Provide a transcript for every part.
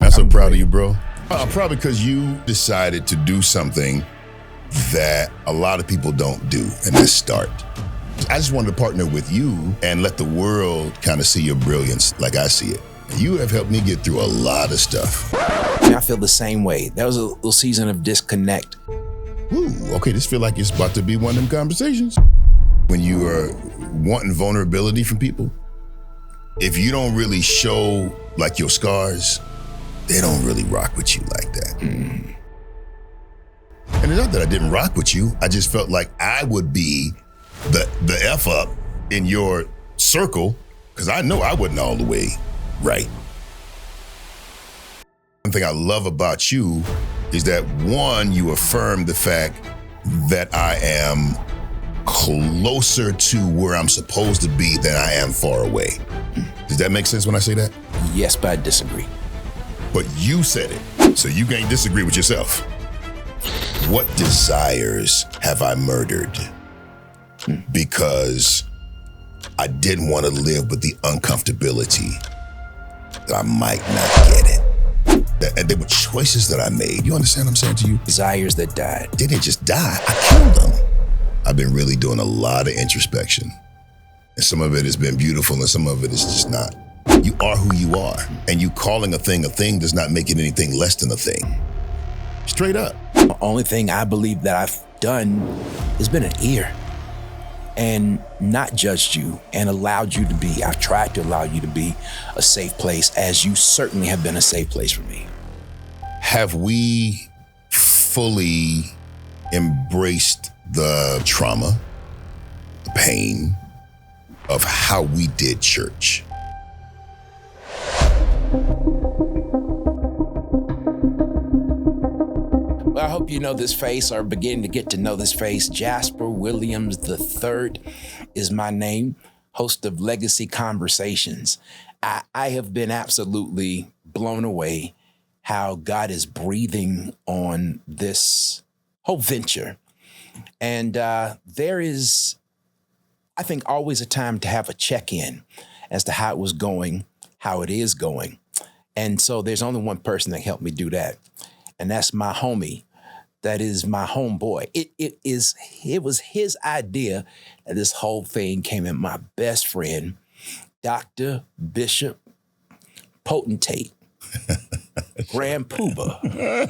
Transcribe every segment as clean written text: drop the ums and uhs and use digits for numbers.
I'm so proud of you, bro. Probably because you decided to do something that a lot of people don't do, and that's start. I just wanted to partner with you and let the world kind of see your brilliance like I see it. You have helped me get through a lot of stuff. I feel the same way. That was a little season of disconnect. Ooh, okay, this feel like it's about to be one of them conversations. When you are wanting vulnerability from people, if you don't really show like your scars, they don't really rock with you like that. And it's not that I didn't rock with you. I just felt like I would be the F up in your circle because I know I wasn't all the way right. One thing I love about you is that, one, you affirm the fact that I am closer to where I'm supposed to be than I am far away. Does that make sense when I say that? Yes, but I disagree. But you said it, so you can't disagree with yourself. What desires have I murdered? Because I didn't want to live with the uncomfortability that I might not get it. And there were choices that I made. You understand what I'm saying to you? Desires that died. They didn't just die, I killed them. I've been really doing a lot of introspection. And some of it has been beautiful and some of it is just not. You are who you are. And you calling a thing does not make it anything less than a thing. Straight up. The only thing I believe that I've done has been an ear and not judged you and allowed you to be. I've tried to allow you to be a safe place, as you certainly have been a safe place for me. Have we fully embraced the trauma, the pain of how we did church? Well, I hope you know this face or beginning to get to know this face. Jasper Williams III is my name, host of Legacy Conversations. I have been absolutely blown away how God is breathing on this whole venture. And there is, I think, always a time to have a check-in as to how it was going, how it is going. And so there's only one person that helped me do that. And that's my homie. That is my homeboy. It was his idea that this whole thing came in. My best friend, Dr. Bishop Potentate, Grand Poobah,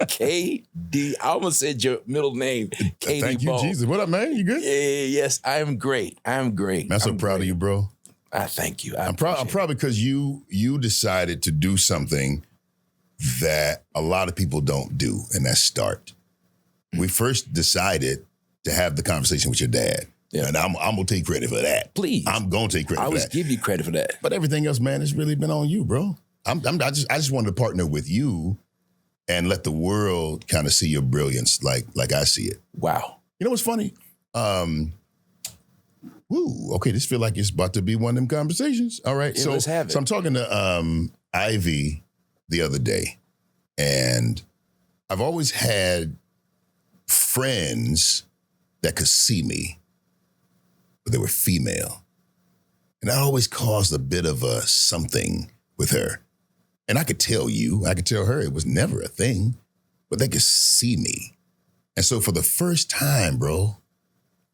KD. I almost said your middle name, KD Thank you, Bowe. Jesus. What up, man? You good? Yes, I am great. I'm great. I'm so proud of you, bro. I thank you. I'm proud because you decided to do something that a lot of people don't do, and that's start. We first decided to have the conversation with your dad. Yeah. And I'm gonna take credit for that. Please. I'm gonna take credit for that. I always give you credit for that. But everything else, man, it's really been on you, bro. I just wanted to partner with you and let the world kind of see your brilliance like I see it. Wow. You know what's funny? Okay, this feel like it's about to be one of them conversations. All right. Yeah, let's have it. So I'm talking to Ivy the other day, and I've always had friends that could see me, but they were female. And that always caused a bit of a something with her. And I could tell her it was never a thing, but they could see me. And so for the first time, bro,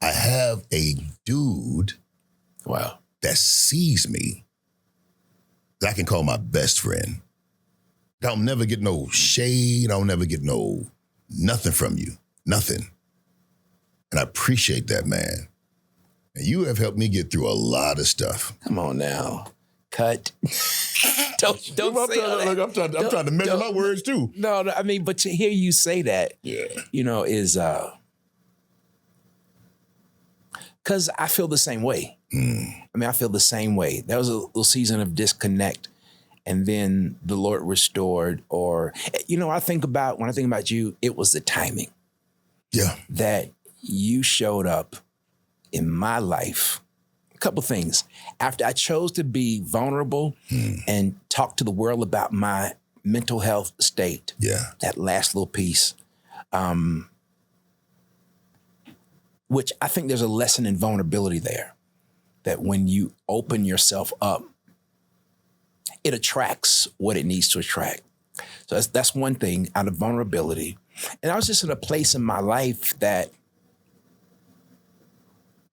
I have a dude that sees me that I can call my best friend. I'll never get no shade. I'll never get nothing from you. Nothing. And I appreciate that, man. And you have helped me get through a lot of stuff. Come on now. Cut. don't say all that. I'm trying to measure my words too. No, I mean, but to hear you say that, is because I feel the same way. I mean, I feel the same way. That was a little season of disconnect. And then the Lord restored, or, when I think about you, it was the timing. Yeah. That you showed up in my life. A couple things. After I chose to be vulnerable and talk to the world about my mental health state. Yeah. That last little piece. Which I think there's a lesson in vulnerability there. That when you open yourself up, it attracts what it needs to attract. So that's one thing, out of vulnerability. And I was just in a place in my life that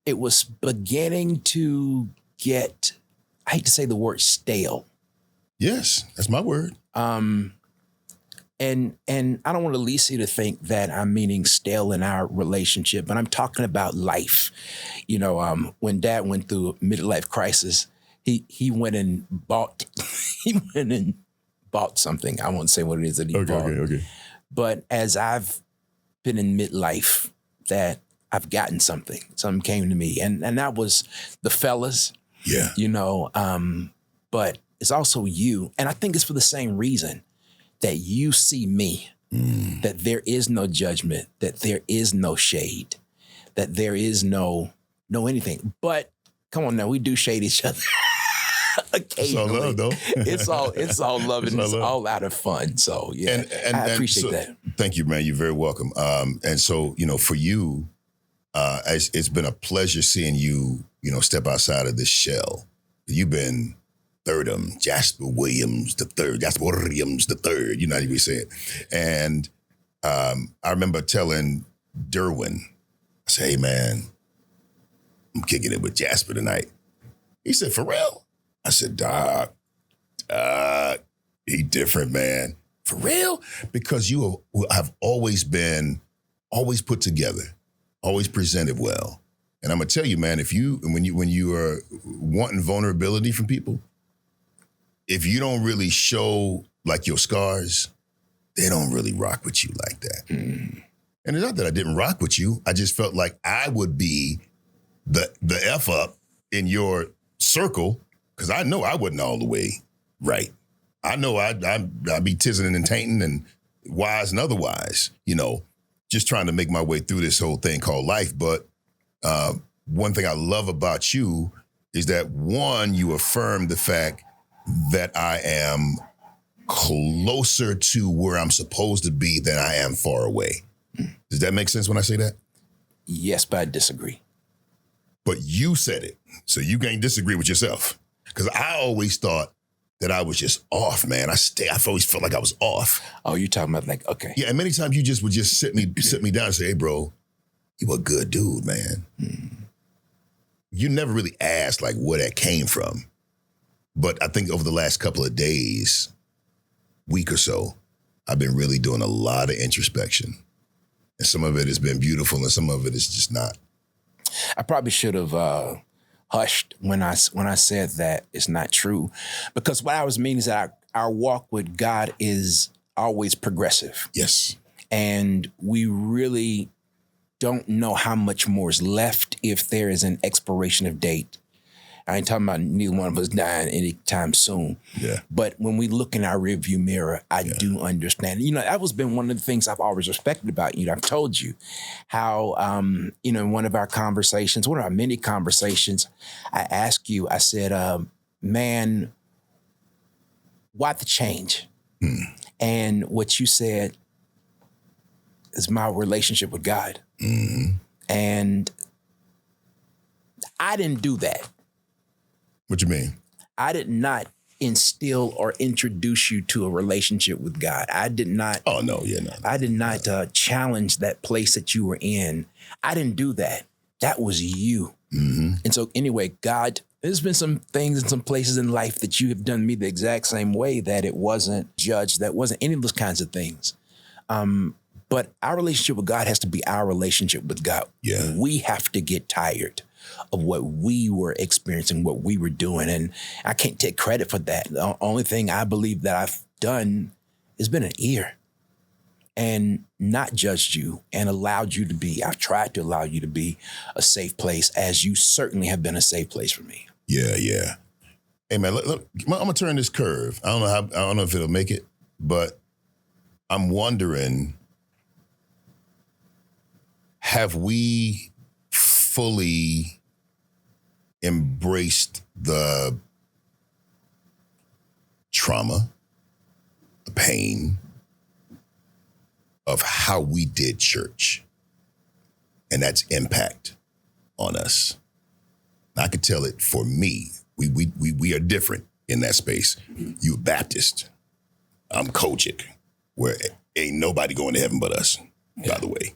it was beginning to get, I hate to say the word stale. Yes, that's my word. And I don't want Alicia to think that I'm meaning stale in our relationship, but I'm talking about life. You know, when Dad went through a midlife crisis, he went and bought something. I won't say what it is that he bought. Okay. But as I've been in midlife, that I've gotten something came to me, and that was the fellas. Yeah. You know, but it's also you, and I think it's for the same reason. That you see me, that there is no judgment, that there is no shade, that there is no anything. But come on now, we do shade each other occasionally. It's all love, though. it's all love, and it's all out of fun. So yeah, and I appreciate that. Thank you, man. You're very welcome. And so, you know, for you, it's been a pleasure seeing you, you know, step outside of this shell. You've been Jasper Williams III, Jasper Williams III, you know how you say it. And I remember telling Derwin, I said, hey, man, I'm kicking it with Jasper tonight. He said, for real? I said, Doc, he different, man. For real? Because you have always put together, always presented well. And I'm going to tell you, man, when you are wanting vulnerability from people, if you don't really show like your scars, they don't really rock with you like that. And it's not that I didn't rock with you. I just felt like I would be the F up in your circle because I know I wasn't all the way right. I know I'd be tizzing and tainting and wise and otherwise, you know, just trying to make my way through this whole thing called life. But one thing I love about you is that, one, you affirm the fact that I am closer to where I'm supposed to be than I am far away. Does that make sense when I say that? Yes, but I disagree. But you said it, so you can't disagree with yourself. Because I always thought that I was just off, man. I've always felt like I was off. Oh, you're talking about like, okay. Yeah, and many times you just would just sit me down and say, hey, bro, you a good dude, man. You never really asked like where that came from. But I think over the last couple of days, week or so, I've been really doing a lot of introspection. And some of it has been beautiful and some of it is just not. I probably should have hushed when I said that it's not true. Because what I was meaning is that our walk with God is always progressive. Yes. And we really don't know how much more is left if there is an expiration of date. I ain't talking about neither one of us dying anytime soon. Yeah. But when we look in our rearview mirror, I do understand. You know, that was been one of the things I've always respected about you. I've told you how, you know, in one of our many conversations, I asked you, I said, man, why the change? And what you said is my relationship with God. And I didn't do that. What you mean? I did not instill or introduce you to a relationship with God. I did not. Oh, no, yeah, no. I did not challenge that place that you were in. I didn't do that. That was you. And so anyway, God, there's been some things and some places in life that you have done me the exact same way, that it wasn't judged, that wasn't any of those kinds of things. But our relationship with God has to be our relationship with God. Yeah. We have to get tired of what we were experiencing, what we were doing. And I can't take credit for that. The only thing I believe that I've done has been an ear and not judged you and allowed you to be. I've tried to allow you to be a safe place, as you certainly have been a safe place for me. Yeah, yeah. Hey, man, look, I'm going to turn this curve. I don't know if it'll make it, but I'm wondering, have we fully embraced the trauma, the pain of how we did church and that's impact on us? I could tell it for me. We are different in that space. You a Baptist. I'm Kojic, where ain't nobody going to heaven but us, by the way,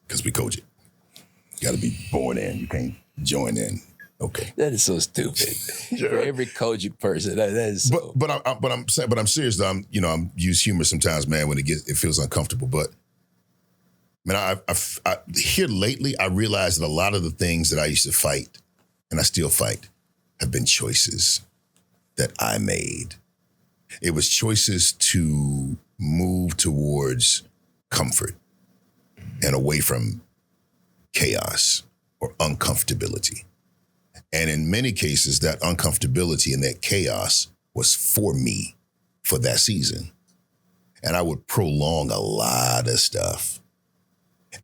because we Kojic. You got to be born in. You can't join in. Okay. That is so stupid. Sure. For every Kojic person, that is so. But I'm serious though. I'm use humor sometimes, man, when it feels uncomfortable. But man, I here lately, I realized that a lot of the things that I used to fight, and I still fight, have been choices that I made. It was choices to move towards comfort and away from chaos or uncomfortability. And in many cases, that uncomfortability and that chaos was for me for that season. And I would prolong a lot of stuff.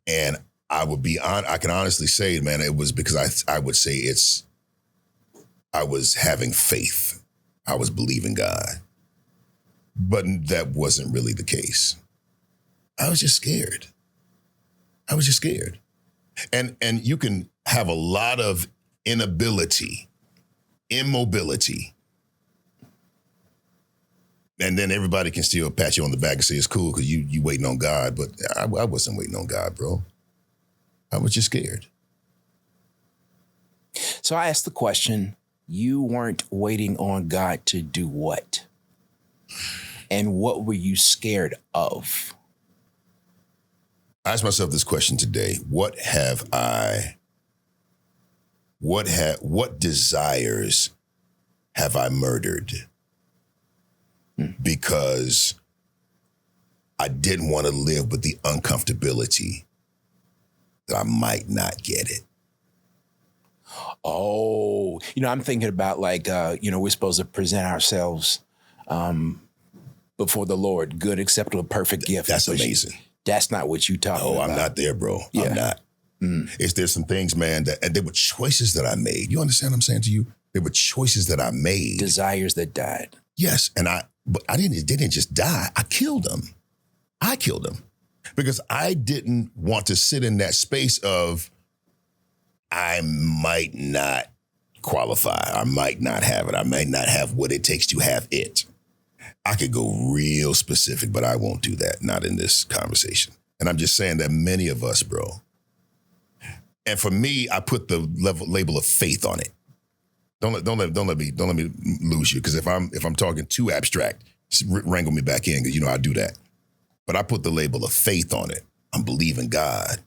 And I can honestly say, man, it was because I would say I was having faith. I was believing God. But that wasn't really the case. I was just scared. And you can have a lot of immobility, and then everybody can still pat you on the back and say it's cool because you waiting on God. But I wasn't waiting on God, bro. I was just scared. So I asked the question, you weren't waiting on God to do what? And what were you scared of? I asked myself this question today. What desires have I murdered? Because I didn't want to live with the uncomfortability that I might not get it. Oh, I'm thinking about we're supposed to present ourselves before the Lord, good, acceptable, perfect gift. That's amazing. That's not what you talking about. Oh, I'm not there, bro. Yeah. I'm not. There's some things, man, and they were choices that I made. You understand what I'm saying to you? They were choices that I made. Desires that died. Yes, but they didn't just die. I killed them. Because I didn't want to sit in that space of I might not qualify. I might not have it. I might not have what it takes to have it. I could go real specific, but I won't do that. Not in this conversation. And I'm just saying that many of us, bro. And for me, I put the label of faith on it. Don't let me lose you. Because if I'm talking too abstract, just wrangle me back in. Because I do that. But I put the label of faith on it. I'm believing God,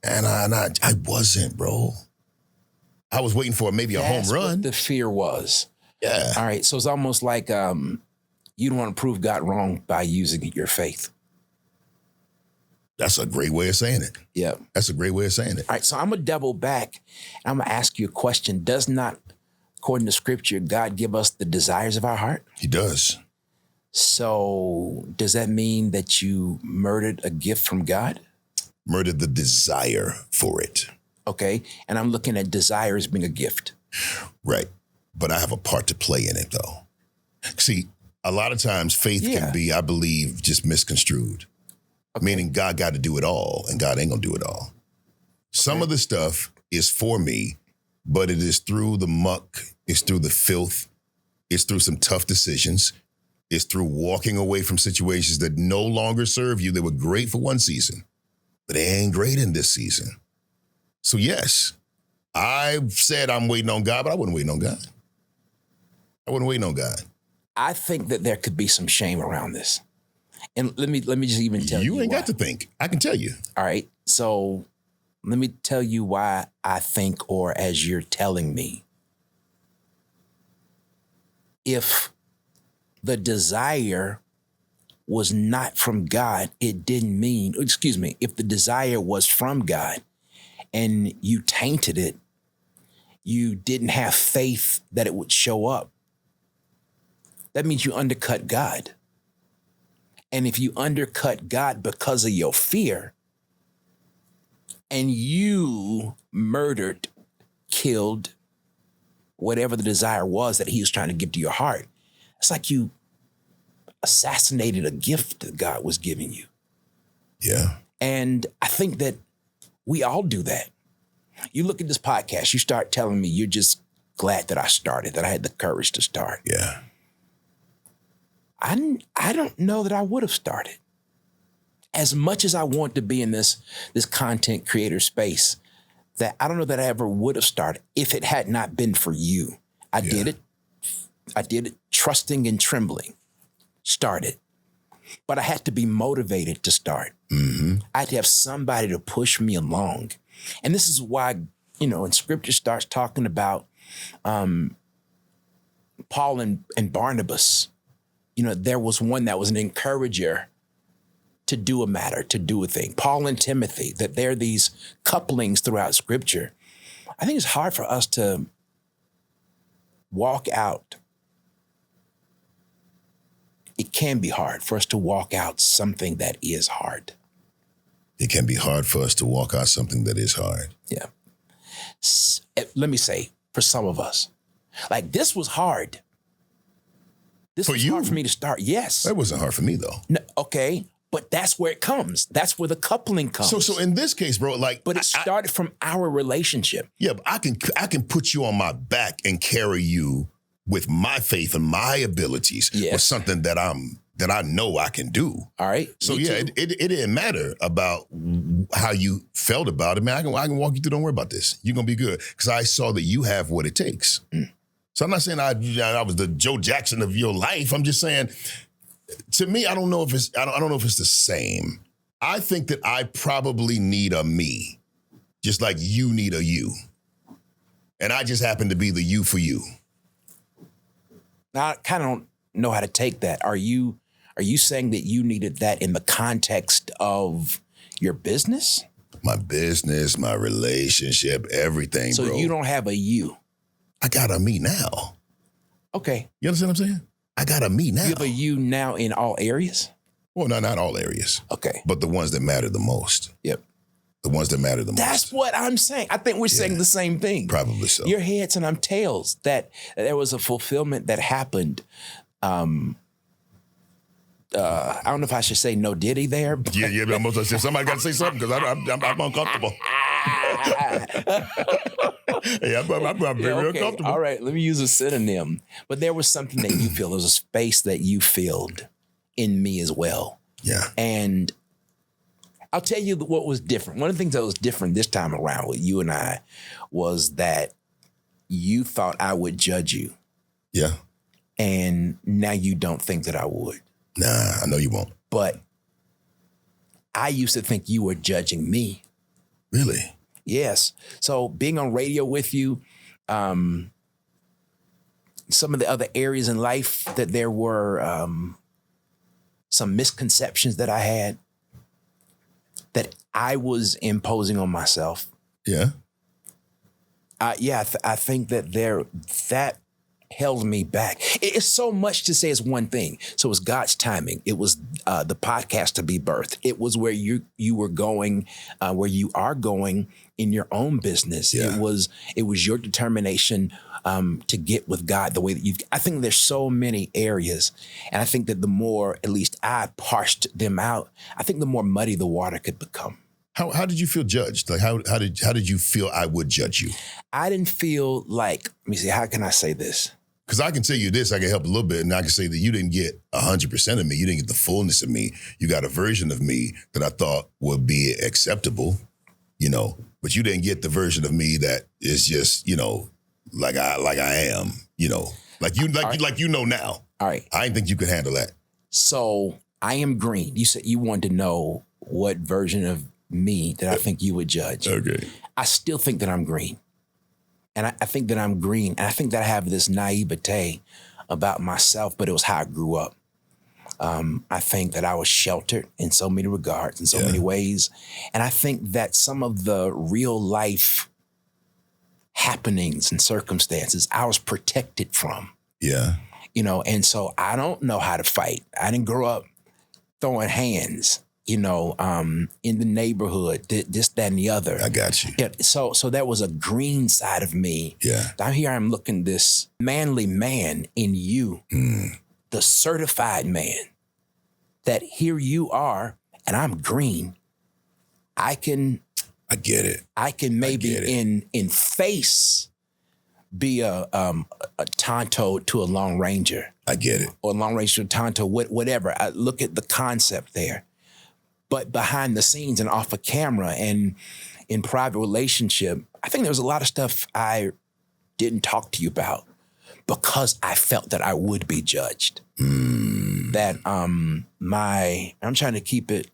and I wasn't, bro. I was waiting for maybe a home run. What the fear was. Yeah. All right. So it's almost like you don't want to prove God wrong by using your faith. That's a great way of saying it. Yeah. That's a great way of saying it. All right. So I'm going to double back. I'm going to ask you a question. Does not, according to scripture, God give us the desires of our heart? He does. So does that mean that you murdered a gift from God? Murdered the desire for it. Okay. And I'm looking at desire as being a gift. Right. But I have a part to play in it, though. See, a lot of times faith can be, I believe, just misconstrued. Okay. Meaning God got to do it all, and God ain't going to do it all. Some of the stuff is for me, but it is through the muck. It's through the filth. It's through some tough decisions. It's through walking away from situations that no longer serve you. They were great for one season, but they ain't great in this season. So yes, I said I'm waiting on God, but I wasn't waiting on God. I think that there could be some shame around this. And let me just even tell you. You ain't got to think. I can tell you. All right. So let me tell you why I think, or as you're telling me, if the desire was not from God, it didn't mean, if the desire was from God and you tainted it, you didn't have faith that it would show up. That means you undercut God. And if you undercut God because of your fear, and you murdered, killed, whatever the desire was that he was trying to give to your heart, it's like you assassinated a gift that God was giving you. Yeah. And I think that we all do that. You look at this podcast, you start telling me you're just glad that I started, that I had the courage to start. Yeah. I don't know that I would have started. As much as I want to be in this content creator space, that I don't know that I ever would have started if it had not been for you. I did it trusting and trembling. Started. But I had to be motivated to start. Mm-hmm. I had to have somebody to push me along. And this is why, when scripture starts talking about Paul and Barnabas, there was one that was an encourager to do a matter, to do a thing. Paul and Timothy, that there are these couplings throughout scripture. I think it's hard for us to walk out. It can be hard for us to walk out something that is hard. It can be hard for us to walk out something that is hard. Yeah. Let me say, for some of us, like this was hard. This was hard for me to start. Yes. That wasn't hard for me though. No, okay. But that's where it comes. That's where the coupling comes. So in this case, bro, but it started from our relationship. Yeah, but I can put you on my back and carry you with my faith and my abilities with something that I know I can do. All right. So it didn't matter about how you felt about it, man. I can walk you through. Don't worry about this. You're gonna be good because I saw that you have what it takes. So I'm not saying I was the Joe Jackson of your life. I'm just saying, to me, I don't know if it's the same. I think that I probably need a me, just like you need a you, and I just happen to be the you for you. Now, I kind of don't know how to take that. Are you saying that you needed that in the context of your business? My business, my relationship, everything, so bro. You don't have a you. I got a me now. Okay. You understand what I'm saying? I got a me now. You have a you now in all areas? Well, not all areas. Okay. But the ones that matter the most. Yep. The ones that matter the most. That's what I'm saying. I think we're saying the same thing. Probably so. You're heads and I'm tails. That there was a fulfillment that happened. I don't know if I should say no diddy there. But yeah. But I'm supposed to say somebody got to say something because I'm uncomfortable. Yeah, I'm very uncomfortable. All right, let me use a synonym. But there was something that you feel. There was a space that you filled in me as well. Yeah. And I'll tell you what was different. One of the things that was different this time around with you and I was that you thought I would judge you. Yeah. And now you don't think that I would. Nah, I know you won't. But I used to think you were judging me. Really? Yes. So being on radio with you, some of the other areas in life that there were some misconceptions that I had that I was imposing on myself. Yeah. I think that that held me back. It's so much to say it's one thing. So it was God's timing. It was the podcast to be birthed. It was where you were going, where you are going in your own business. Yeah. It was your determination to get with God the way that I think there's so many areas. And I think that the more, at least I parsed them out, I think the more muddy the water could become. How did you feel judged? Like how did you feel I would judge you? I didn't feel like, let me see, how can I say this? Because I can tell you this, I can help a little bit, and I can say that you didn't get 100% of me. You didn't get the fullness of me. You got a version of me that I thought would be acceptable, but you didn't get the version of me that is just, like I am, like you know now. All right. I didn't think you could handle that. So I am green. You said you wanted to know what version of me that I think you would judge. Okay. I still think that I'm green. And I think that I'm green. And I think that I have this naivete about myself, but it was how I grew up. I think that I was sheltered in so many regards, in so many ways. And I think that some of the real life happenings and circumstances I was protected from. Yeah. And so I don't know how to fight. I didn't grow up throwing hands. In the neighborhood, this, that, and the other. I got you. Yeah, so there was a green side of me. Yeah. Down here, I'm looking this manly man in you, the certified man, that here you are, and I'm green. I get it. I can maybe in face be a Tonto to a Long Ranger. I get it. Or a Long Ranger to Tonto, whatever. I look at the concept there. But behind the scenes and off of camera and in private relationship, I think there was a lot of stuff I didn't talk to you about because I felt that I would be judged. That I'm trying to keep it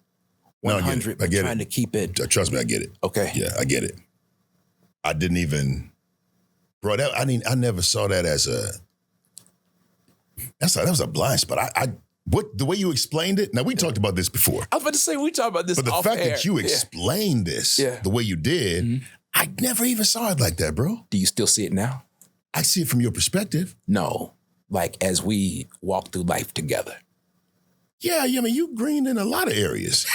100. I get it. Trying to keep it. Trust me, I get it. Okay. Yeah, I get it. I didn't even, bro. I never saw that as that was a blind spot. The way you explained it. Now we talked about this before. I was about to say we talked about this. But the off fact air. that you explained this the way you did, I never even saw it like that, bro. Do you still see it now? I see it from your perspective. No, like as we walk through life together. Yeah, I mean, you green in a lot of areas.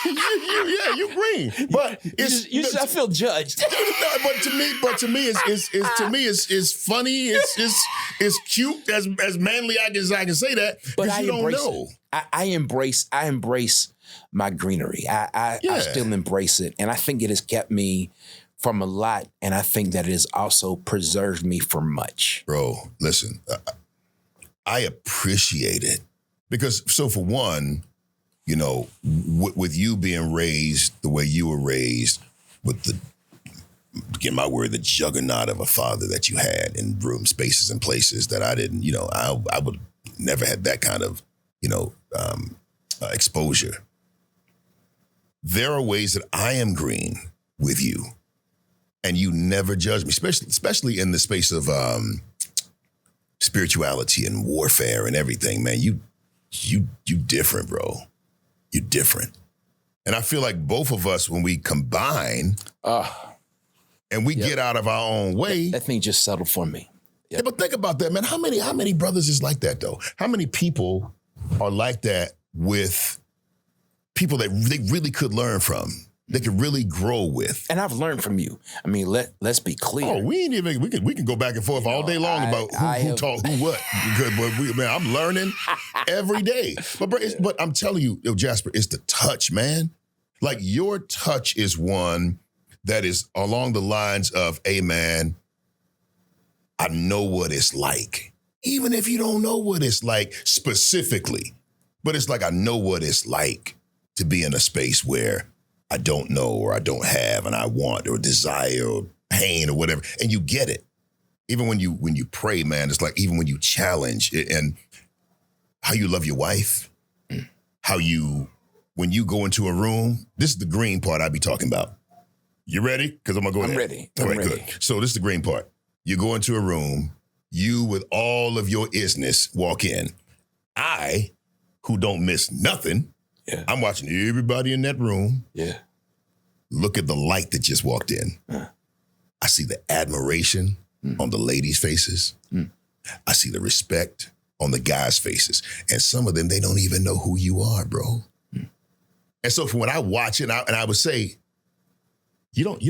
you green, but I feel judged. but to me, it's funny. It's cute as manly as I can say that. But I don't know. I embrace my greenery. I still embrace it, and I think it has kept me from a lot, and I think that it has also preserved me from much. Bro, listen, I appreciate it because for one. You know, with you being raised the way you were raised, with the juggernaut of a father that you had in room spaces and places that I didn't, I would never had that kind of, exposure. There are ways that I am green with you, and you never judge me, especially in the space of spirituality and warfare and everything, man. You different, bro. You're different. And I feel like both of us, when we combine and we get out of our own way. That thing just settled for me. Yep. Yeah, but think about that, man. How many brothers is like that, though? How many people are like that with people that they really could learn from? They could really grow with. And I've learned from you. I mean, let's be clear. Oh, we can go back and forth all day long about who taught who what. But I'm learning every day. But I'm telling you, Jasper, it's the touch, man. Like your touch is one that is along the lines of, hey, man, I know what it's like. Even if you don't know what it's like specifically. But it's like, I know what it's like to be in a space where I don't know or I don't have and I want or desire or pain or whatever. And you get it. Even when you pray, man, it's like even when you challenge it and how you love your wife, when you go into a room, this is the green part I be talking about. You ready? Because I'm going to go I'm there. ready. All right, ready. Good. So this is the green part. You go into a room, you with all of your isness walk in. I, who don't miss nothing, I'm watching everybody in that room. Yeah. Look at the light that just walked in. I see the admiration on the ladies' faces. I see the respect on the guys' faces. And some of them, they don't even know who you are, bro. And so when I watch it, and I would say, you don't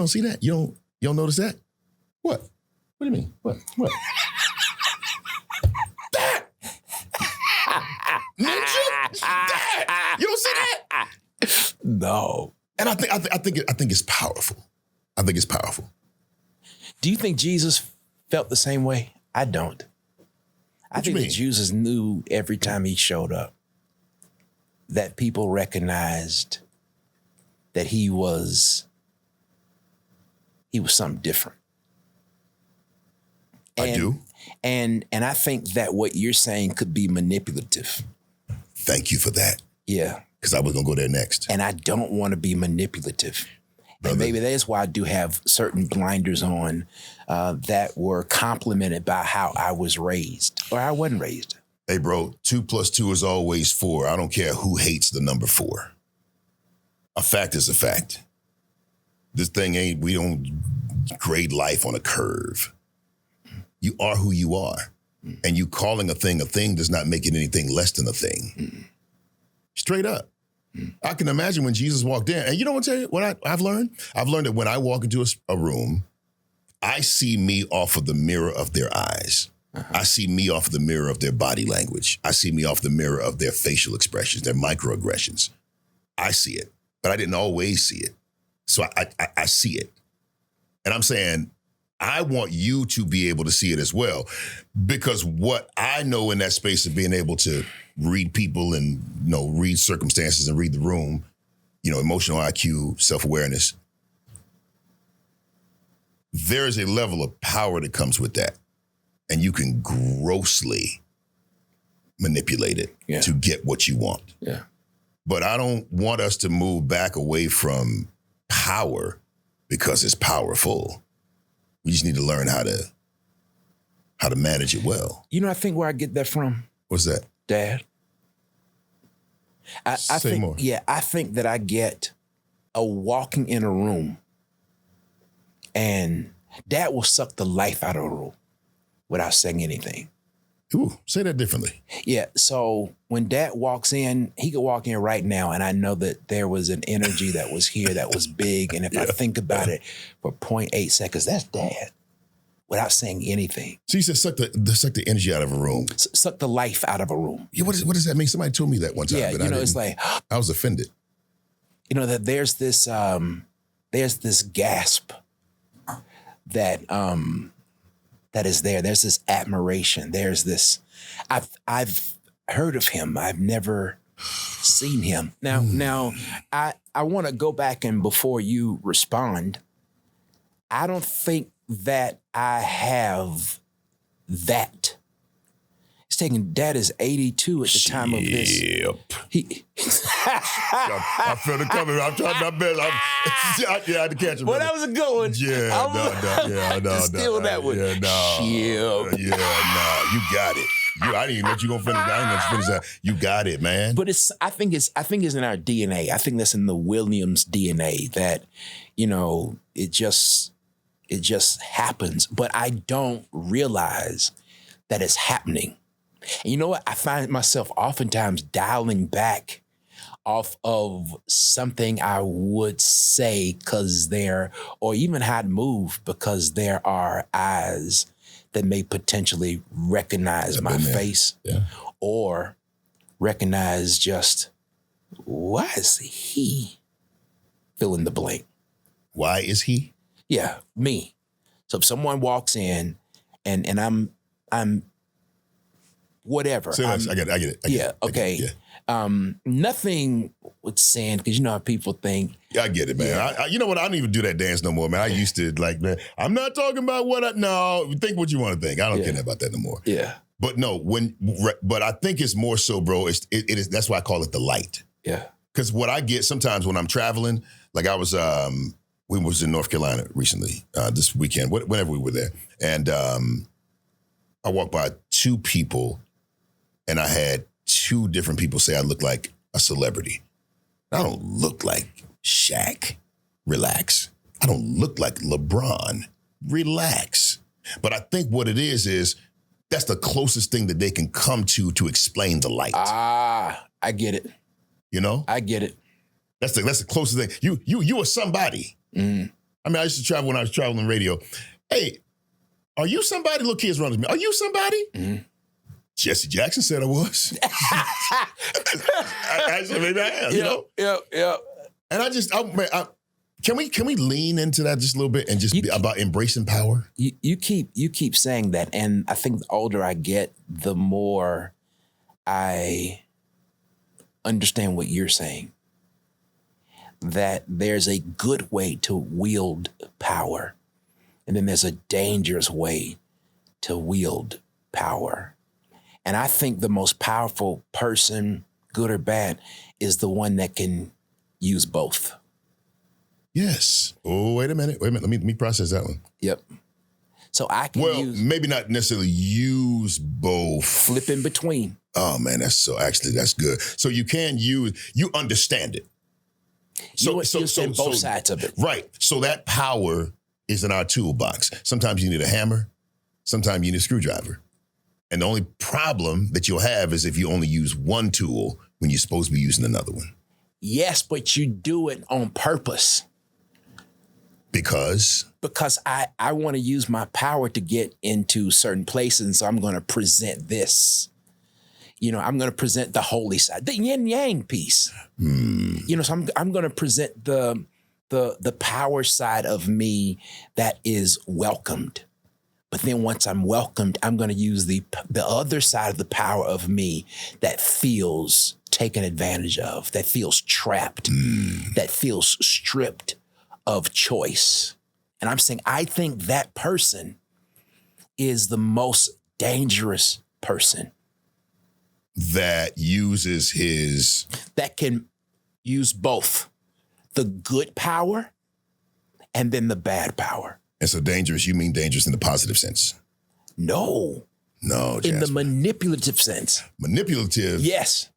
see that? You don't notice that? What? What do you mean? What? That! Ninja! That! You don't see that? No. And I think it's powerful. I think it's powerful. Do you think Jesus felt the same way? I don't. I think that Jesus knew every time he showed up that people recognized that he was something different. I do. And I think that what you're saying could be manipulative. Thank you for that. Yeah. Because I was going to go there next. And I don't want to be manipulative. Brother. And maybe that's why I do have certain blinders on that were complemented by how I was raised or I wasn't raised. Hey, bro, 2 + 2 is always 4. I don't care who hates the number 4. A fact is a fact. This thing we don't grade life on a curve. You are who you are. And you calling a thing does not make it anything less than a thing. Straight up. I can imagine when Jesus walked in. And you know what I'm telling you? What I've learned? I've learned that when I walk into a room, I see me off of the mirror of their eyes. I see me off of the mirror of their body language. I see me off the mirror of their facial expressions, their microaggressions. I see it, but I didn't always see it. So I see it. And I'm saying I want you to be able to see it as well. Because what I know in that space of being able to read people and, read circumstances and read the room, emotional IQ, self-awareness, there is a level of power that comes with that. And you can grossly manipulate it to get what you want. Yeah. But I don't want us to move back away from power because it's powerful. We just need to learn how to manage it well. I think where I get that from. What's that? Dad. I think more. Yeah, I think that I get a walking in a room and Dad will suck the life out of a room without saying anything. Ooh, say that differently. Yeah. So when Dad walks in, he could walk in right now, and I know that there was an energy that was here that was big. And if I think about it for 0.8 seconds, that's Dad without saying anything. So you said suck the energy out of a room. Suck the life out of a room. Yeah, what does that mean? Somebody told me that one time. Yeah, but it's like I was offended. That there's this gasp that is there. There's this admiration. There's this. I've heard of him. I've never seen him. Now, I want to go back, and before you respond, I don't think that I have that. It's taking. Dad is 82 at the time of this. Yep. I felt it coming. I'm trying my best. I had to catch him. Well, that was a good one. Yeah, no. Steal that one. Yeah, no. Shit. Yeah, no. You got it. I didn't even let you go finish. I didn't let you finish that. You got it, man. But I think it's in our DNA. I think that's in the Williams DNA that, it just happens. But I don't realize that it's happening. And you know what? I find myself oftentimes dialing back off of something I would say or even how to move because there are eyes that may potentially recognize my face or recognize just, why is he fill in the blank? Why is he? Yeah, me. So if someone walks in and I'm whatever. I get it. Okay. Nothing with sand, because you know how people think. Yeah, I get it, man. Yeah. You know what? I don't even do that dance no more, man. I used to man, I'm not talking about no, think what you want to think. I don't care about that no more. Yeah. But no, but I think it's more so, bro, it is, that's why I call it the light. Yeah. Because what I get sometimes when I'm traveling, like I was, we was in North Carolina recently, this weekend, whenever we were there. And I walked by two people and I had two different people say I look like a celebrity. I don't look like Shaq. Relax. I don't look like LeBron. Relax. But I think what it is that's the closest thing that they can come to explain the light. Ah, I get it. You know? I get it. That's the closest thing. You are somebody. Mm. I mean, I used to travel when I was traveling radio. Hey, are you somebody? Little kids run to me. Are you somebody? Mm. Jesse Jackson said I was. Actually, maybe I am. Yeah. And can we lean into that just a little bit and just be about embracing power? You keep saying that, and I think the older I get, the more I understand what you're saying. That there's a good way to wield power, and then there's a dangerous way to wield power. And I think the most powerful person, good or bad, is the one that can use both. Yes. Oh, wait a minute. Let me process that one. Yep. So I can use... maybe not necessarily use both. Flip in between. Oh, man, that's good. So you understand it. So you understand both sides of it. Right. So that power is in our toolbox. Sometimes you need a hammer. Sometimes you need a screwdriver. And the only problem that you'll have is if you only use one tool when you're supposed to be using another one. Yes, but you do it on purpose. Because I want to use my power to get into certain places. And so I'm going to present this. I'm going to present the holy side, the yin yang piece. So I'm going to present the the power side of me that is welcomed. But then once I'm welcomed, I'm going to use the other side of the power of me that feels taken advantage of, that feels trapped, that feels stripped of choice. And I'm saying, I think that person is the most dangerous person. That uses his... That can use both the good power and then the bad power. And so dangerous, you mean dangerous in the positive sense? No, Jasper. in the manipulative sense. Manipulative? Yes.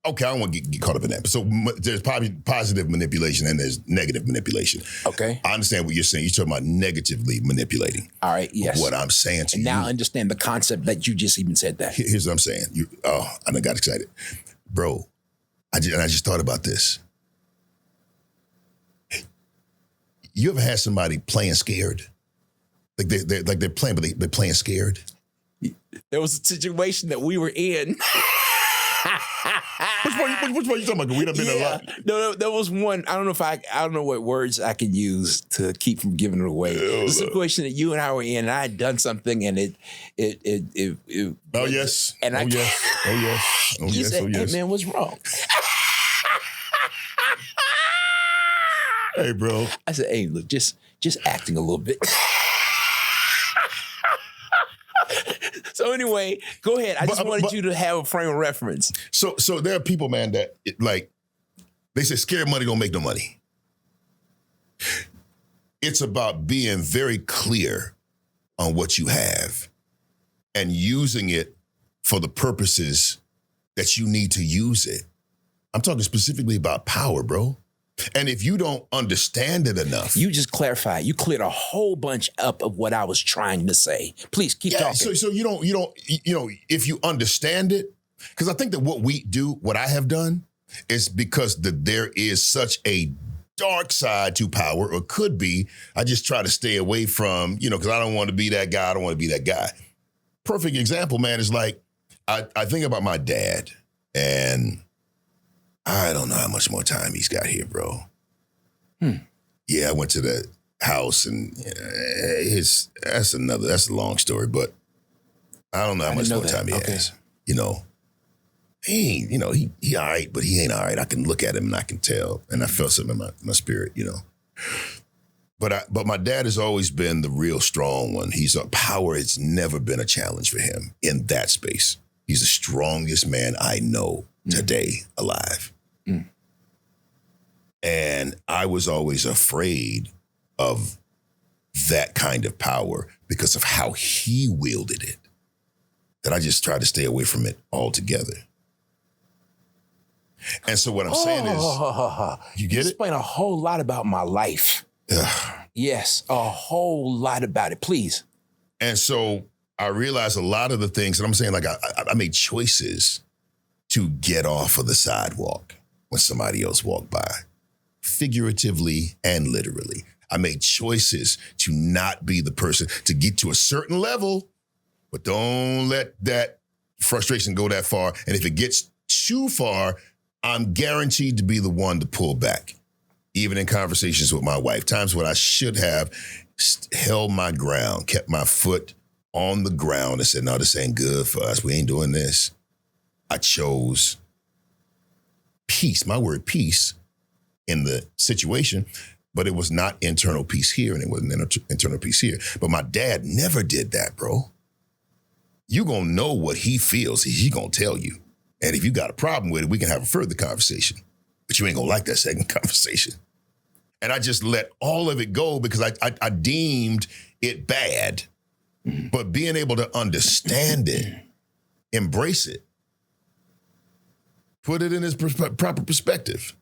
Okay, I don't want to get caught up in that. So there's probably positive manipulation and there's negative manipulation. Okay. I understand what you're saying. You're talking about negatively manipulating. All right, yes. What I'm saying to you. Now I understand the concept that you just even said that. Here's what I'm saying. I done got excited. Bro, I just thought about this. You ever had somebody playing scared? Like they're playing, but they're playing scared? There was a situation that we were in. Which one you talking about? We done been a lot. No, there was one. I don't know what words I can use to keep from giving it away. It was a situation that you and I were in, and I had done something, and it. Oh yes. And oh yes. You said, "Hey man, what's wrong?" Hey, bro. I said, "Hey, look, just acting a little bit." So anyway, go ahead. I just wanted you to have a frame of reference. So there are people, man, that they say scared money don't make no money. It's about being very clear on what you have and using it for the purposes that you need to use it. I'm talking specifically about power, bro. And if you don't understand it enough. You just clarified. You cleared a whole bunch up of what I was trying to say. Please keep talking. So you don't, if you understand it, because I think that what I have done is because there is such a dark side to power, or could be. I just try to stay away from, because I don't want to be that guy. I don't want to be that guy. Perfect example, man, is like, I think about my dad, and I don't know how much more time he's got here, bro. Yeah, I went to the house, and that's a long story, but I don't know how much more time he has. He ain't, he all right, but he ain't all right. I can look at him and I can tell, and I felt something in my spirit, But my dad has always been the real strong one. Power has never been a challenge for him in that space. He's the strongest man I know today alive. And I was always afraid of that kind of power because of how he wielded it, that I just tried to stay away from it altogether. And so what I'm saying is, you get it? Explain a whole lot about my life. Yes, a whole lot about it, please. And so I realized a lot of the things that I'm saying, like I made choices to get off of the sidewalk when somebody else walked by, figuratively and literally. I made choices to not be the person, to get to a certain level, but don't let that frustration go that far. And if it gets too far, I'm guaranteed to be the one to pull back. Even in conversations with my wife, times when I should have held my ground, kept my foot on the ground and said, no, this ain't good for us. We ain't doing this. I chose peace, my word peace, in the situation, but it was not internal peace here and it wasn't internal peace here. But my dad never did that, bro. You gonna know what he feels. He gonna tell you. And if you got a problem with it, we can have a further conversation. But you ain't gonna like that second conversation. And I just let all of it go because I deemed it bad. But being able to understand it, embrace it, put it in its proper perspective.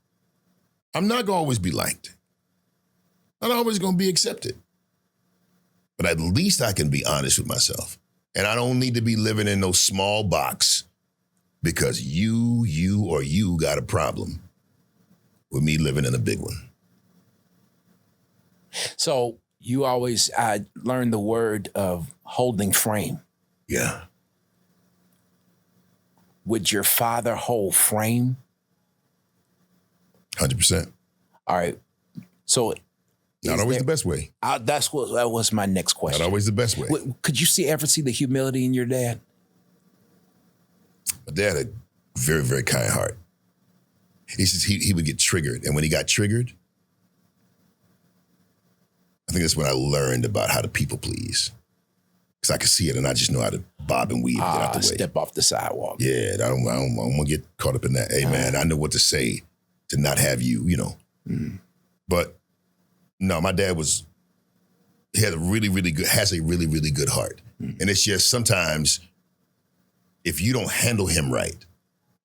I'm not gonna always be liked. Not always gonna be accepted. But at least I can be honest with myself. And I don't need to be living in no small box because you got a problem with me living in a big one. So you always learned the word of holding frame. Yeah. Would your father hold frame? 100%. All right. So Not always the best way. that was my next question. Not always the best way. Could you ever see the humility in your dad? My dad had a very, very kind heart. He says he would get triggered. And when he got triggered, I think that's when I learned about how to people please. Because I could see it and I just know how to bob and weave and get out the way. Step off the sidewalk. Yeah, I don't want to get caught up in that. Hey, man, I know what to say to not have you, But no, my dad has a really, really good heart. And it's just sometimes if you don't handle him right,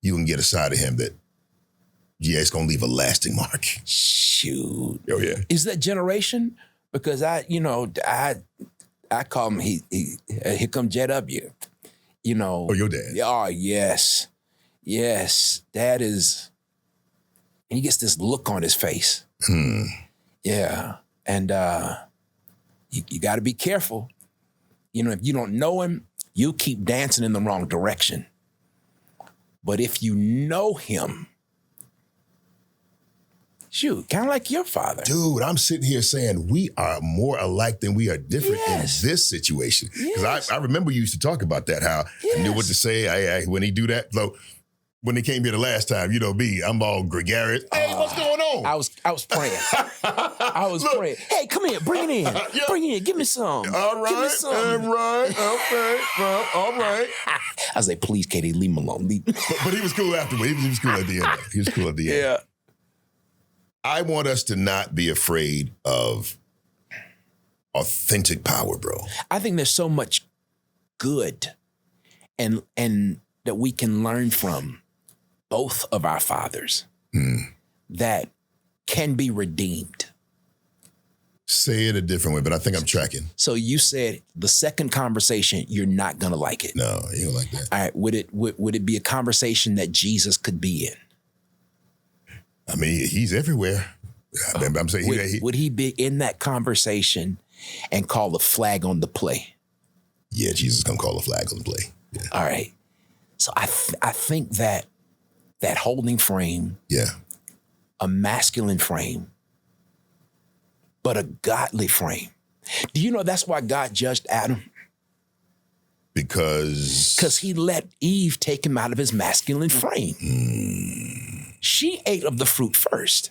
you can get a side of him that, it's going to leave a lasting mark. Shoot. Oh, yeah. Is that generation? Because I call him, here come Jet W. Oh, your dad. Oh, yes. Yes. Dad is, and he gets this look on his face. Yeah. And you got to be careful. If you don't know him, you keep dancing in the wrong direction. But if you know him, shoot, kind of like your father. Dude, I'm sitting here saying we are more alike than we are different in this situation. Because I remember you used to talk about that, how I knew what to say when he do that. So when they came here the last time, me, I'm all gregarious. Hey, what's going on? I was praying. I was praying. Hey, come here, bring it in. Bring it in. Give me some. All right. Give me some. All right. Okay. Well, all right. I was like, please, KD, leave him alone. But he was cool afterward. He was cool at the end. He was cool at the end. Yeah. I want us to not be afraid of authentic power, bro. I think there's so much good and that we can learn from both of our fathers that can be redeemed. Say it a different way, but I think I'm tracking. So you said the second conversation, you're not going to like it. No, you don't like that. All right. Would it be a conversation that Jesus could be in? I mean, he's everywhere. I'm saying would he be in that conversation and call the flag on the play? Yeah, Jesus can call a flag on the play. Yeah. All right. So I think that holding frame, a masculine frame, but a godly frame. Do you know that's why God judged Adam? Because he let Eve take him out of his masculine frame. She ate of the fruit first.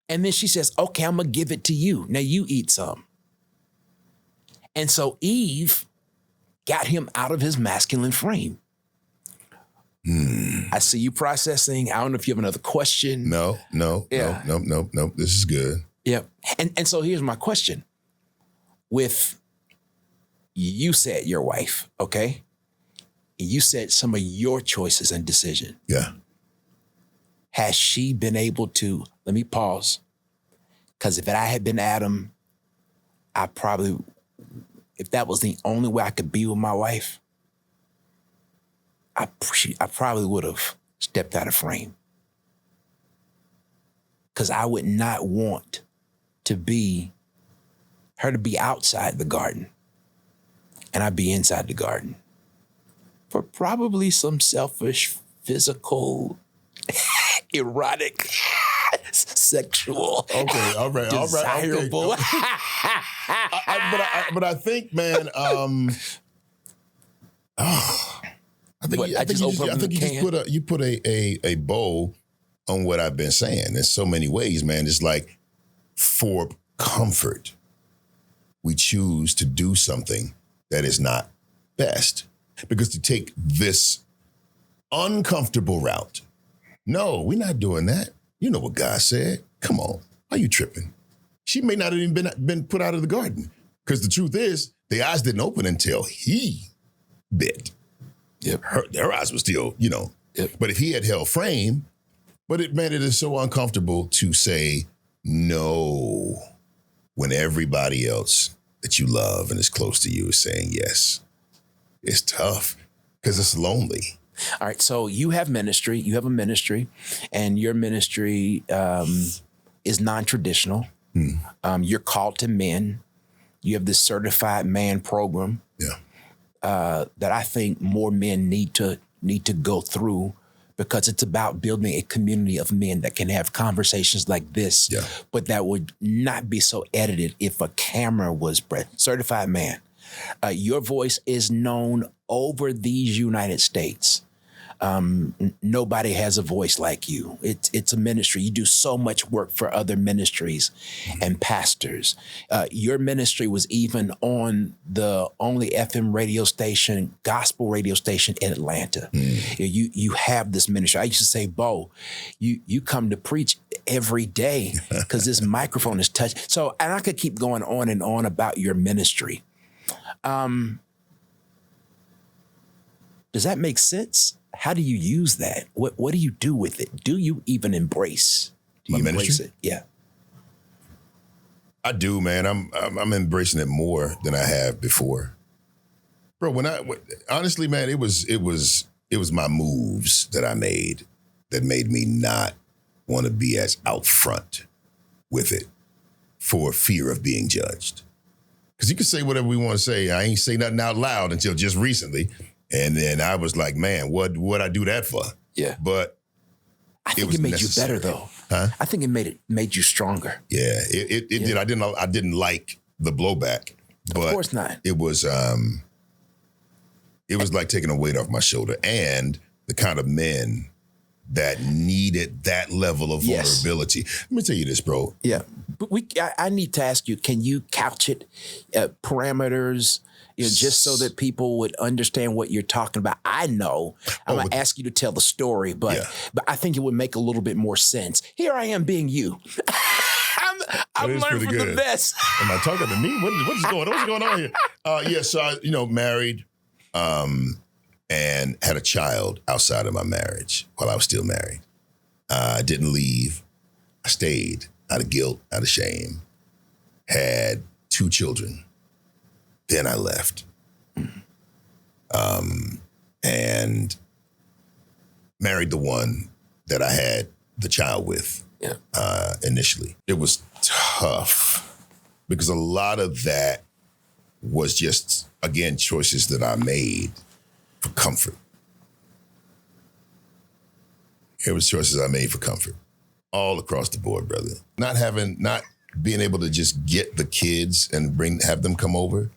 And then she says, okay, I'm going to give it to you. Now you eat some. And so Eve got him out of his masculine frame. I see you processing. I don't know if you have another question. No. This is good. Yep. And so here's my question. With you said your wife, okay? You said some of your choices and decision. Yeah. Has she been able to, let me pause. Because if I had been Adam, if that was the only way I could be with my wife, I probably would have stepped out of frame. Because I would not want her to be outside the garden and I'd be inside the garden for probably some selfish, physical, erotic, sexual, okay, all right, desirable. Okay. But I think, man, I think you put a bow on what I've been saying. There's so many ways, man. It's like for comfort, we choose to do something that is not best. Because to take this uncomfortable route, no, we're not doing that. You know what God said. Come on. Are you tripping? She may not have even been put out of the garden. Because the truth is, the eyes didn't open until he bit. Yep. Her eyes were still, Yep. But if he had held frame, but it is so uncomfortable to say no when everybody else that you love and is close to you is saying yes. It's tough because it's lonely. All right. So you have ministry. You have a ministry, and your ministry is non-traditional. You're called to men. You have this certified man program. Yeah. That I think more men need to go through because it's about building a community of men that can have conversations like this, but that would not be so edited if a camera was present. Certified man, your voice is known over these United States. Nobody has a voice like you. It's a ministry. You do so much work for other ministries and pastors. Your ministry was even on the only FM radio station, gospel radio station in Atlanta. You have this ministry. I used to say, Bo, you come to preach every day because this microphone is touched. So, and I could keep going on and on about your ministry. Does that make sense? How do you use that? What do you do with it? Do you even embrace? Do you embrace it? Yeah. I do, man. I'm embracing it more than I have before. Bro, honestly, man, it was my moves that I made that made me not want to be as out front with it for fear of being judged. Because you can say whatever we want to say. I ain't say nothing out loud until just recently. And then I was like, man, what I do that for? Yeah. But I think it made you better though. Huh? I think it made you stronger. Yeah, it did. I didn't like the blowback. But of course not. It was like taking a weight off my shoulder, and the kind of men that needed that level of vulnerability. Let me tell you this, bro. Yeah. But I need to ask you, can you couch it, parameters, just so that people would understand what you're talking about? I know I'm going to ask you to tell the story, but I think it would make a little bit more sense. Here I am being you. I'm learning from the best. Am I talking to me? What's going on here? So I, married, and had a child outside of my marriage while I was still married. I didn't leave. I stayed out of guilt, out of shame. Had 2 children. Then I left. And married the one that I had the child with initially. It was tough because a lot of that was just, again, choices that I made for comfort. It was choices I made for comfort. All across the board, brother. Not being able to just get the kids and have them come over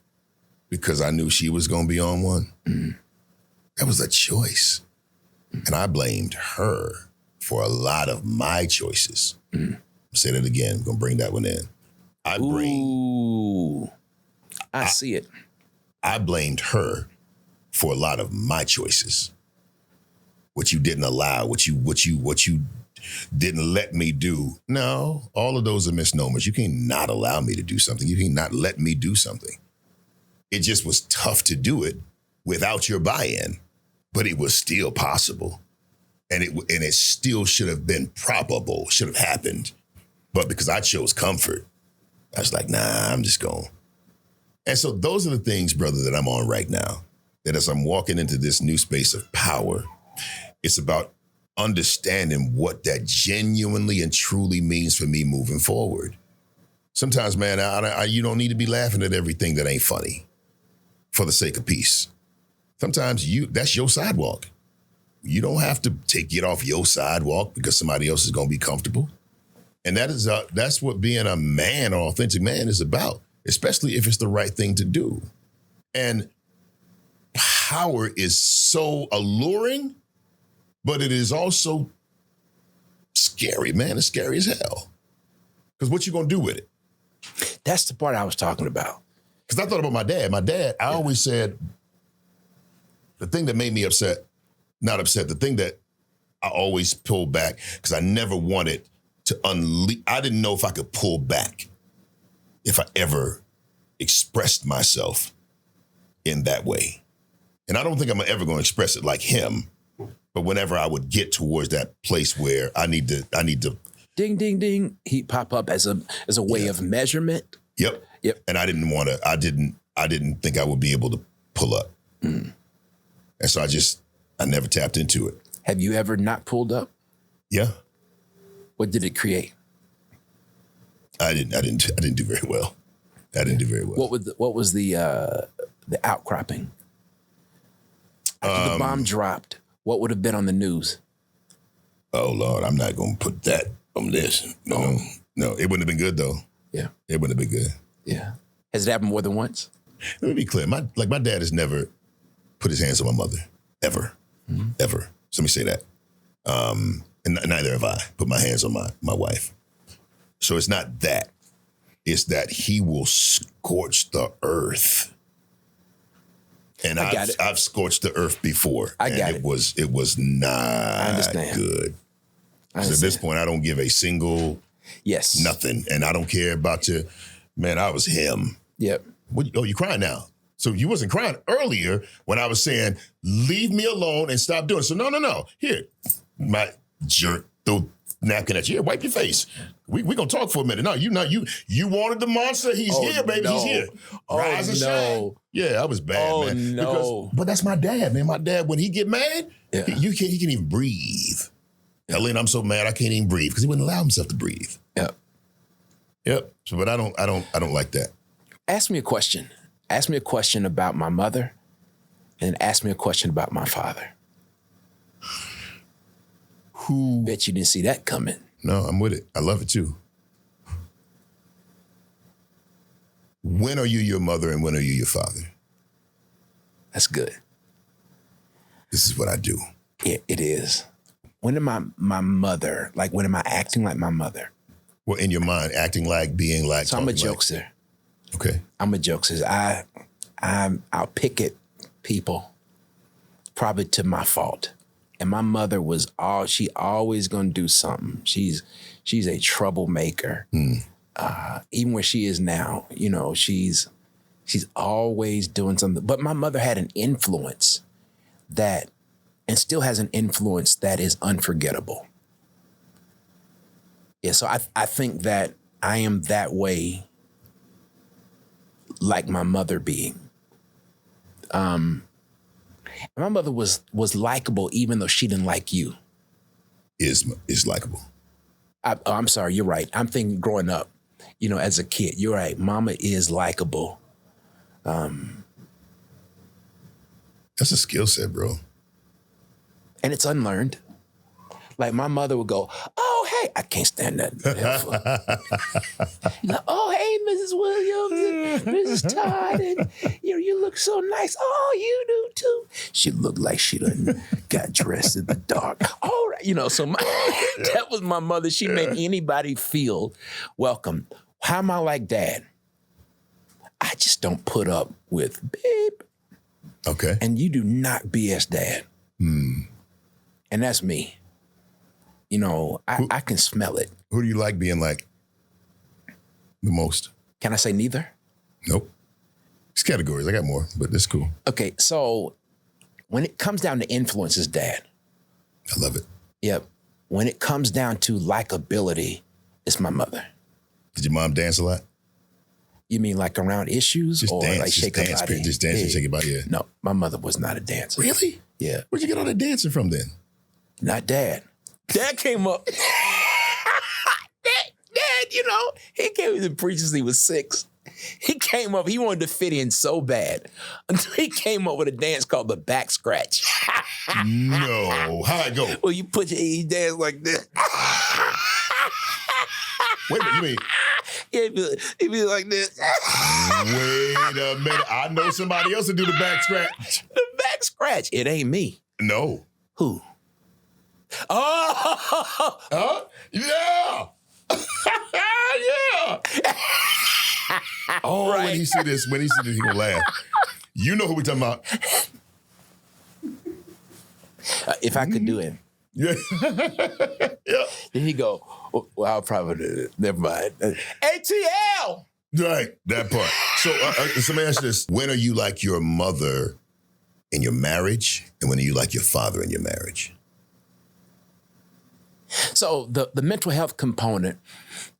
because I knew she was going to be on one. That was a choice. And I blamed her for a lot of my choices. I'll say that again. I'm going to bring that one in. I see it. I blamed her for a lot of my choices. What you didn't allow, what you didn't let me do. No, all of those are misnomers. You can't not allow me to do something. You can't not let me do something. It just was tough to do it without your buy-in, but it was still possible. And it still should have been probable, should have happened. But because I chose comfort, I was like, nah, I'm just going. And so those are the things, brother, that I'm on right now. That as I'm walking into this new space of power, it's about understanding what that genuinely and truly means for me moving forward. Sometimes, man, you don't need to be laughing at everything that ain't funny for the sake of peace. Sometimes that's your sidewalk. You don't have to get off your sidewalk because somebody else is going to be comfortable. And that's what being a man, or authentic man, is about, especially if it's the right thing to do. And power is so alluring, but it is also scary, man. It's scary as hell. Because what you going to do with it? That's the part I was talking about. Because I thought about my dad. My dad, I always said, the thing that made me the thing that I always pulled back, because I never wanted to I didn't know if I could pull back if I ever expressed myself in that way. And I don't think I'm ever going to express it like him. But whenever I would get towards that place where I need to ding, ding, ding, he'd pop up as a way of measurement. Yep. And I didn't think I would be able to pull up. And so I never tapped into it. Have you ever not pulled up? Yeah. What did it create? I didn't do very well. I didn't do very well. What was the outcropping? After the bomb dropped, what would have been on the news? Oh, Lord, I'm not going to put that on this. No, it wouldn't have been good, though. Yeah. It wouldn't have been good. Yeah. Has it happened more than once? Let me be clear. My dad has never put his hands on my mother. Ever. Mm-hmm. Ever. So let me say that. And neither have I put my hands on my wife. So it's not that. It's that he will scorch the earth. And I've scorched the earth before. It was not good. So at this point, I don't give a single nothing. And I don't care about you. Man, I was him. Yep. You crying now. So you wasn't crying earlier when I was saying, leave me alone and stop doing it. So no. Here, my jerk, throw napkin at you. Here, wipe your face. We gonna talk for a minute. No, you wanted the monster. He's here, baby. No. He's here. Rise and shine. Yeah, I was bad, man. But that's my dad, man. My dad, when he get mad, he can't even breathe. Ellen, I'm so mad I can't even breathe because he wouldn't allow himself to breathe. Yep. So, but I don't like that. Ask me a question. Ask me a question about my mother, and ask me a question about my father. Who? Bet you didn't see that coming. No, I'm with it. I love it too. When are you your mother and when are you your father? That's good. This is what I do. Yeah, it is. When am my mother? Like, when am I acting like my mother? Well, in your mind, acting like, being like. So I'm a jokester. Okay. I'm a jokester. I'll pick at people, probably to my fault. And my mother was she always gonna do something. She's a troublemaker. Even where she is now, she's always doing something. But my mother had an influence and still has an influence that is unforgettable. Yeah, so I think that I am that way, like my mother being. My mother was likable even though she didn't like you. Is likable. I'm sorry, you're right. I'm thinking growing up, as a kid. You're right. Mama is likable. That's a skill set, bro. And it's unlearned. Like, my mother would go, oh, hey, I can't stand that. Like, oh, hey, Mrs. Williams and Mrs. Todd, and you look so nice. Oh, you do too. She looked like she done got dressed in the dark. All right, so that was my mother. She made anybody feel welcome. How am I like Dad? I just don't put up with babe. Okay. And you do not BS Dad. And that's me. I can smell it. Who do you like being like the most? Can I say neither? Nope. It's categories. I got more, but that's cool. Okay, so when it comes down to influences, Dad. I love it. Yep. When it comes down to likability, it's my mother. Did your mom dance a lot? You mean like around issues just or dance, like shake her body? Just dance and shake your body, yeah. No, my mother was not a dancer. Really? Yeah. Where'd you get all that dancing from then? Not Dad. Dad came up. Dad, he came to preach since he was 6. He came up, he wanted to fit in so bad until he came up with a dance called the back scratch. No. How'd it go? Well, you dance like this. Wait a minute, you mean? Yeah, he'd be like this. Wait a minute. I know somebody else to do the back scratch. The back scratch. It ain't me. No. Who? Oh! Huh? Yeah! Yeah! Oh, right. When he see this, he gonna laugh. You know who we talking about. If I could do it. Yeah. Yeah. Then he go, well, I'll probably do it. Never mind. ATL! Right, that part. So let me ask you this. When are you like your mother in your marriage? And when are you like your father in your marriage? So the mental health component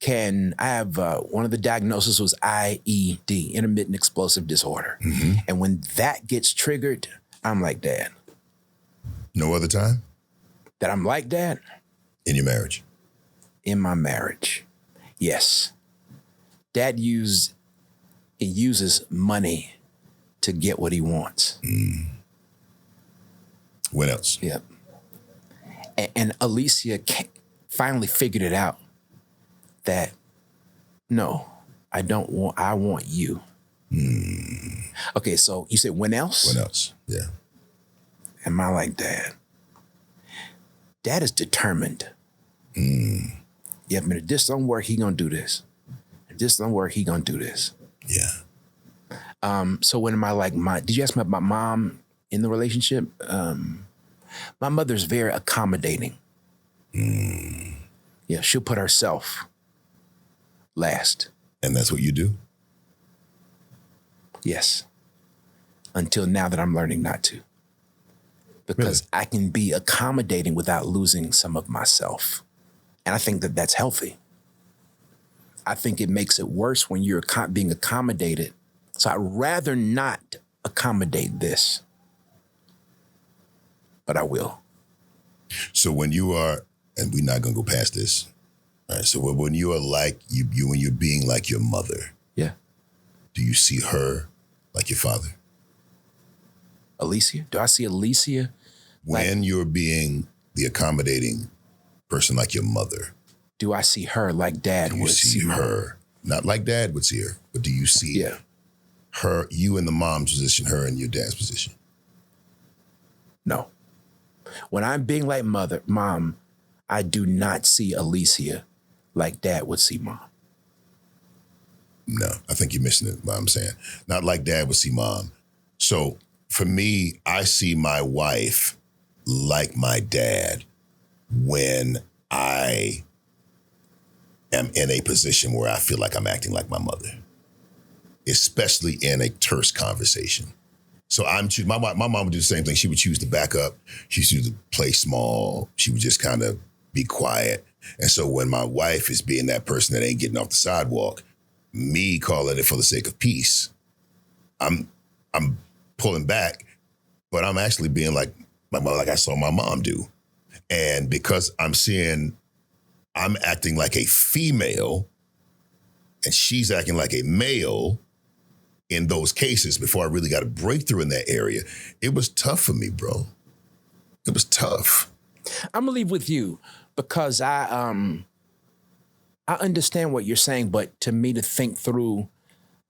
I have one of the diagnoses was IED, intermittent explosive disorder. Mm-hmm. And when that gets triggered, I'm like Dad. No other time? That I'm like Dad? In your marriage? In my marriage, yes. Dad uses money to get what he wants. What else? Yep. And Alicia finally figured it out that, no, I want you. Okay, so you said when else? When else? Yeah. Am I like Dad? Dad is determined. Yeah, I mean, if this don't work, he gonna do this. If this don't work, he gonna do this. Yeah. So when am I like did you ask me about mom in the relationship? My mother's very accommodating. Yeah, she'll put herself last. And that's what you do? Yes. Until now that I'm learning not to. Because I can be accommodating without losing some of myself. And I think that that's healthy. I think it makes it worse when you're being accommodated. So I'd rather not accommodate this. But I will. So when you are, and we're not going to go past this. All right. So when you are like, when you're being like your mother. Yeah. Do you see her like your father? Alicia? Do I see Alicia? When you're being the accommodating person like your mother. Do I see her like Dad would see her? Not like Dad would see her, but do you see her, you in the mom's position, her in your dad's position? No. When I'm being like Mom, I do not see Alicia like Dad would see Mom. No, I think you're missing it, what I'm saying. Not like Dad would see Mom. So for me, I see my wife like my dad when I am in a position where I feel like I'm acting like my mother, especially in a terse conversation. So my mom would do the same thing. She would choose to back up. She would choose to play small. She would just kind of be quiet. And so when my wife is being that person that ain't getting off the sidewalk, me calling it for the sake of peace, I'm pulling back, but I'm actually being like my mom, like I saw my mom do. And because I'm acting like a female and she's acting like a male in those cases before I really got a breakthrough in that area, it was tough for me, bro. It was tough. I'm gonna leave with you because I understand what you're saying, but to me to think through,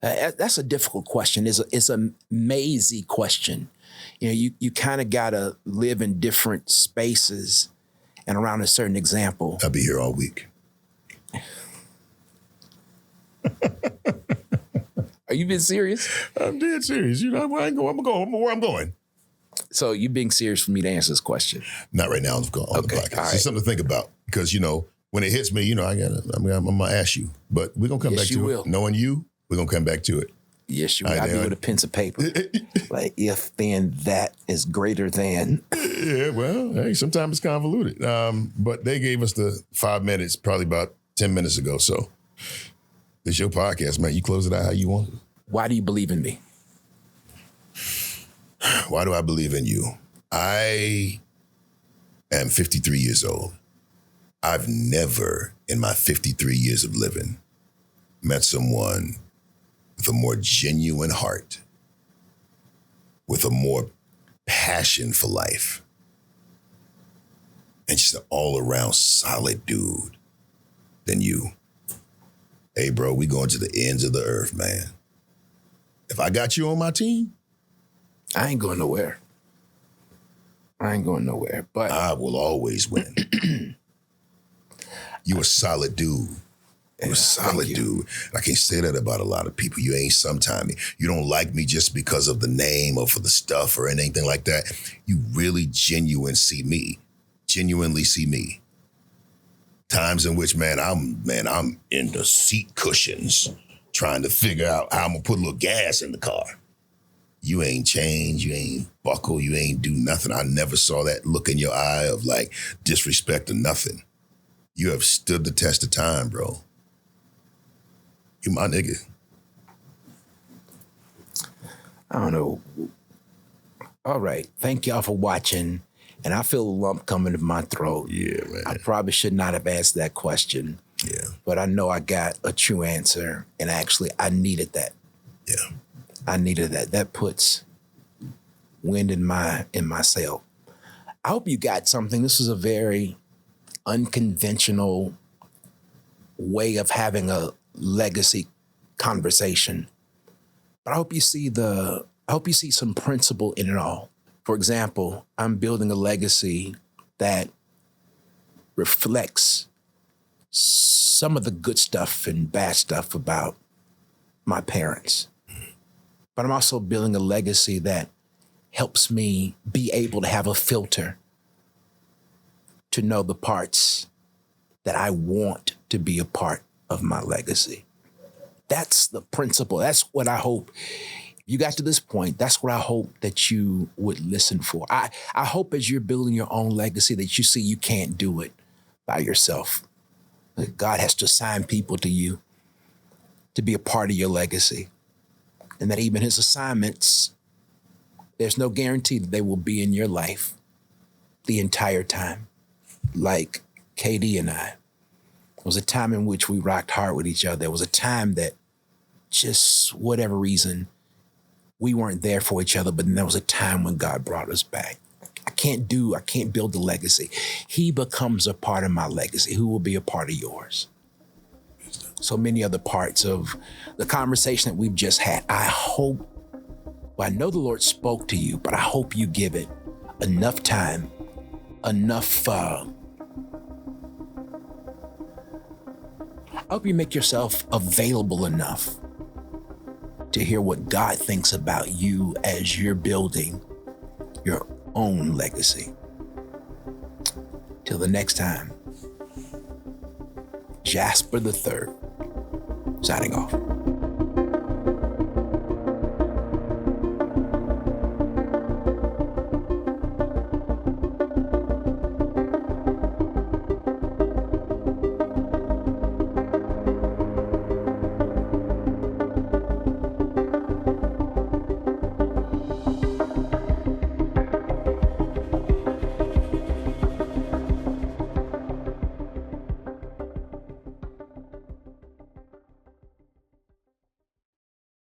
that's a difficult question. It's a mazy question. You know, you kind of gotta live in different spaces and around a certain example. I'll be here all week. Are you being serious? I'm dead serious. You know, I'm going where I'm going. So you being serious for me to answer this question? Not right now on the podcast. Right. It's something to think about because, you know, when it hits me, you know, I'm going to ask you. But we're going to come back to it. Knowing you, we're going to come back to it. Yes, you will. I'll be with a pencil paper. Like, if then that is greater than. Yeah, well, hey, sometimes it's convoluted. But they gave us the 5 minutes probably about 10 minutes ago. So it's your podcast, man. You close it out how you want. Why do you believe in me? Why do I believe in you? I am 53 years old. I've never, in my 53 years of living, met someone with a more genuine heart, with a more passion for life, and just an all-around solid dude than you. Hey, bro, we going to the ends of the earth, man. If I got you on my team, I ain't going nowhere. But I will always win. You a solid dude. You're a solid dude. I can't say that about a lot of people. You ain't sometime. You don't like me just because of the name or for the stuff or anything like that. You really genuinely see me. Times in which, I'm in the seat cushions trying to figure out how I'm gonna put a little gas in the car. You ain't changed, you ain't buckle, you ain't do nothing. I never saw that look in your eye of like disrespect or nothing. You have stood the test of time, bro. You my nigga. I don't know. All right. Thank y'all for watching. And I feel a lump coming to my throat. Yeah, man. I probably should not have asked that question. Yeah. But I know I got a true answer. And actually, I needed that. Yeah. I needed that. That puts wind in my sail. I hope you got something. This is a very unconventional way of having a legacy conversation. But I hope you see some principle in it all. For example, I'm building a legacy that reflects some of the good stuff and bad stuff about my parents. But I'm also building a legacy that helps me be able to have a filter to know the parts that I want to be a part of my legacy. That's the principle. That's what I hope. You got to this point, that's what I hope that you would listen for. I hope as you're building your own legacy that you see you can't do it by yourself. That God has to assign people to you to be a part of your legacy. And that even his assignments, there's no guarantee that they will be in your life the entire time. Like KD and I. There was a time in which we rocked hard with each other. There was a time that just whatever reason, we weren't there for each other, but then there was a time when God brought us back. I can't build the legacy. He becomes a part of my legacy. Who will be a part of yours? So many other parts of the conversation that we've just had. I know the Lord spoke to you, but I hope you give it enough time, I hope you make yourself available enough to hear what God thinks about you as you're building your own legacy. Till the next time, Jasper III, signing off.